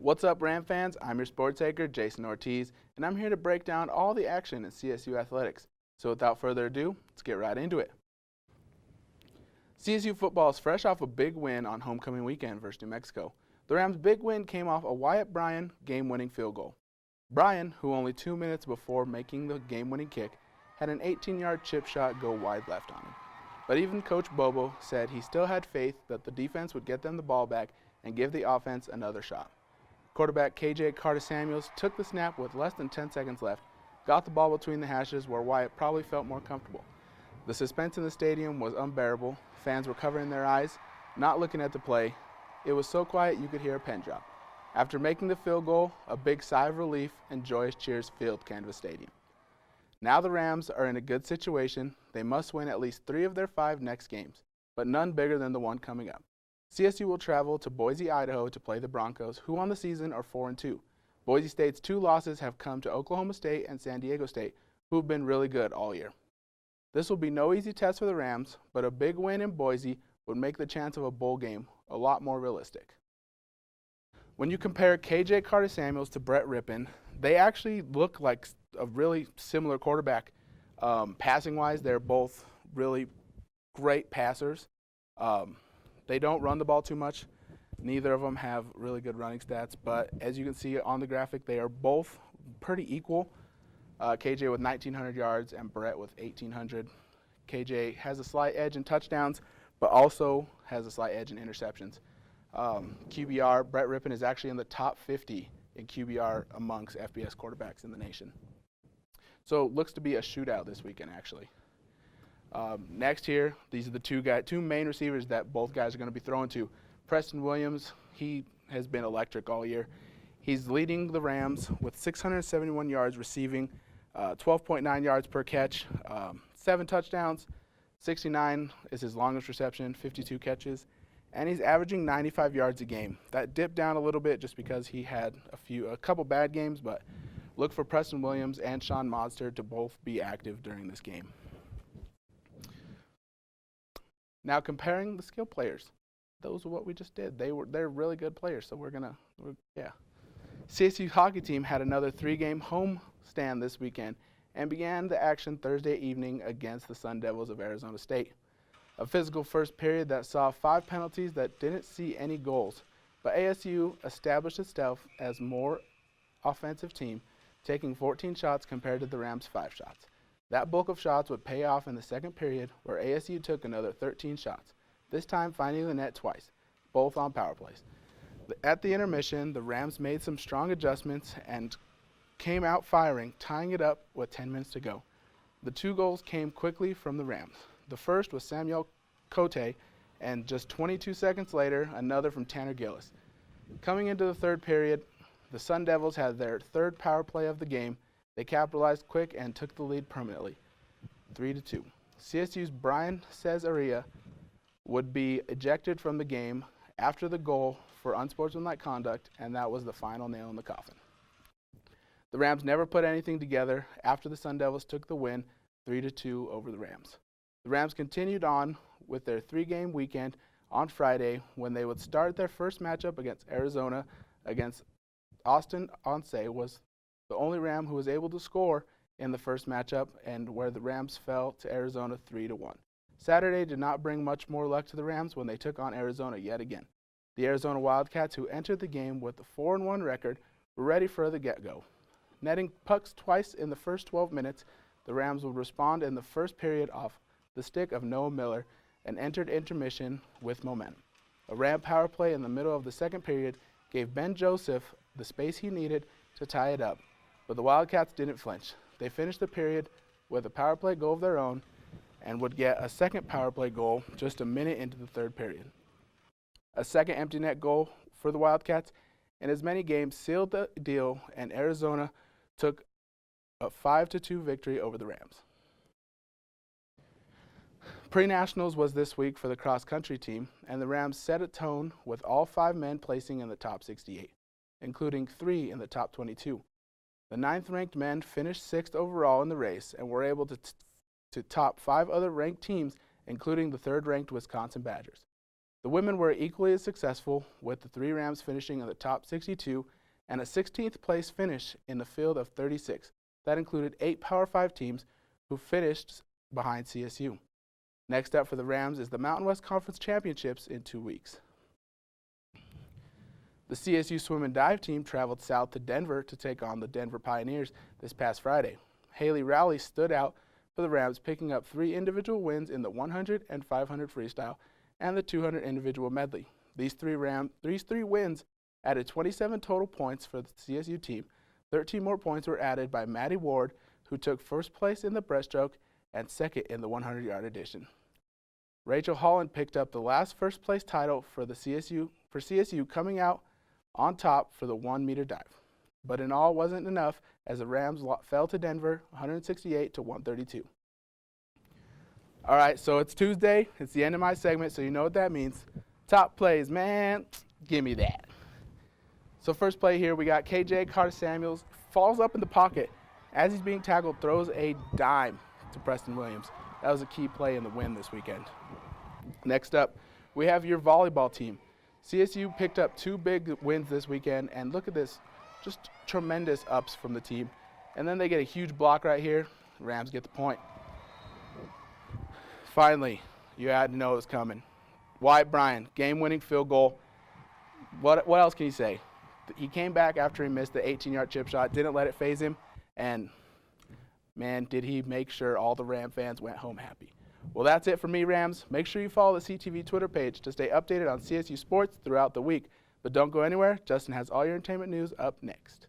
What's up, Ram fans? I'm your sports taker, Jayson Ortiz, and I'm here to break down all the action in CSU athletics. So without further ado, let's get right into it. CSU football is fresh off a big win on homecoming weekend versus New Mexico. The Rams' big win came off a Wyatt Bryan game-winning field goal. Bryan, who only 2 minutes before making the game-winning kick, had an 18-yard chip shot go wide left on him. But even Coach Bobo said he still had faith that the defense would get them the ball back and give the offense another shot. Quarterback KJ Carter-Samuels took the snap with less than 10 seconds left, got the ball between the hashes where Wyatt probably felt more comfortable. The suspense in the stadium was unbearable. Fans were covering their eyes, not looking at the play. It was so quiet you could hear a pin drop. After making the field goal, a big sigh of relief and joyous cheers filled Canvas Stadium. Now the Rams are in a good situation. They must win at least 3 of their 5 next games, but none bigger than the one coming up. CSU will travel to Boise, Idaho to play the Broncos, who on the season are 4-2. Boise State's 2 losses have come to Oklahoma State and San Diego State, who have been really good all year. This will be no easy test for the Rams, but a big win in Boise would make the chance of a bowl game a lot more realistic. When you compare KJ Carter-Samuels to Brett Rippon, they actually look like a really similar quarterback. Passing-wise, they're both really great passers. They don't run the ball too much. Neither of them have really good running stats, but as you can see on the graphic, they are both pretty equal. KJ with 1,900 yards and Brett with 1,800. KJ has a slight edge in touchdowns, but also has a slight edge in interceptions. QBR, Brett Rippon is actually in the top 50 in QBR amongst FBS quarterbacks in the nation. So it looks to be a shootout this weekend, actually. Next here, these are the two main receivers that both guys are going to be throwing to. Preston Williams, he has been electric all year. He's leading the Rams with 671 yards receiving, 12.9 yards per catch, 7 touchdowns, 69 is his longest reception, 52 catches, and he's averaging 95 yards a game. That dipped down a little bit just because he had a couple bad games, but look for Preston Williams and Sean Modster to both be active during this game. Now comparing the skill players, those are what we just did. They're really good players, so CSU hockey team had another 3-game home stand this weekend and began the action Thursday evening against the Sun Devils of Arizona State. A physical first period that saw 5 penalties that didn't see any goals, but ASU established itself as more offensive team, taking 14 shots compared to the Rams' 5 shots. That bulk of shots would pay off in the second period, where ASU took another 13 shots, this time finding the net twice, both on power plays. At the intermission, the Rams made some strong adjustments and came out firing, tying it up with 10 minutes to go. The 2 goals came quickly from the Rams. The first was Samuel Cote, and just 22 seconds later, another from Tanner Gillis. Coming into the third period, the Sun Devils had their 3rd power play of the game. They capitalized quick and took the lead permanently, 3-2. CSU's Brian Cesaria would be ejected from the game after the goal for unsportsmanlike conduct, and that was the final nail in the coffin. The Rams never put anything together after the Sun Devils took the win, 3-2 over the Rams. The Rams continued on with their 3-game weekend on Friday when they would start their first matchup against Arizona. Against Austin Onse was the only Ram who was able to score in the first matchup, and where the Rams fell to Arizona 3-1. Saturday did not bring much more luck to the Rams when they took on Arizona yet again. The Arizona Wildcats, who entered the game with a 4-1 record, were ready for the get-go. Netting pucks twice in the first 12 minutes, the Rams would respond in the first period off the stick of Noah Miller and entered intermission with momentum. A Ram power play in the middle of the second period gave Ben Joseph the space he needed to tie it up, but the Wildcats didn't flinch. They finished the period with a power play goal of their own and would get a second power play goal just a minute into the third period. A second empty net goal for the Wildcats in as many games sealed the deal, and Arizona took a 5-2 victory over the Rams. Pre-Nationals was this week for the cross-country team, and the Rams set a tone with all 5 men placing in the top 68, including 3 in the top 22. The 9th-ranked men finished 6th overall in the race and were able to top 5 other ranked teams, including the 3rd-ranked Wisconsin Badgers. The women were equally as successful, with the 3 Rams finishing in the top 62 and a 16th place finish in the field of 36. That included 8 Power 5 teams who finished behind CSU. Next up for the Rams is the Mountain West Conference Championships in 2 weeks. The CSU swim and dive team traveled south to Denver to take on the Denver Pioneers this past Friday. Haley Rowley stood out for the Rams, picking up 3 individual wins in the 100 and 500 freestyle and the 200 individual medley. These three wins added 27 total points for the CSU team. 13 more points were added by Maddie Ward, who took first place in the breaststroke and second in the 100-yard edition. Rachel Holland picked up the last first place title for CSU, coming out on top for the 1-meter dive. But in all wasn't enough, as the Rams fell to Denver 168-132. All right, so it's Tuesday. It's the end of my segment, so you know what that means. Top plays, man, give me that. So first play here, we got KJ Carter-Samuels, falls up in the pocket. As he's being tackled, throws a dime to Preston Williams. That was a key play in the win this weekend. Next up, we have your volleyball team. CSU picked up 2 big wins this weekend, and look at this, just tremendous ups from the team. And then they get a huge block right here. Rams get the point. Finally, you had to know it was coming. Wyatt Bryan, game-winning field goal. What else can you say? He came back after he missed the 18-yard chip shot, didn't let it faze him, and man, did he make sure all the Ram fans went home happy. Well, that's it for me, Rams. Make sure you follow the CTV Twitter page to stay updated on CSU sports throughout the week. But don't go anywhere. Justin has all your entertainment news up next.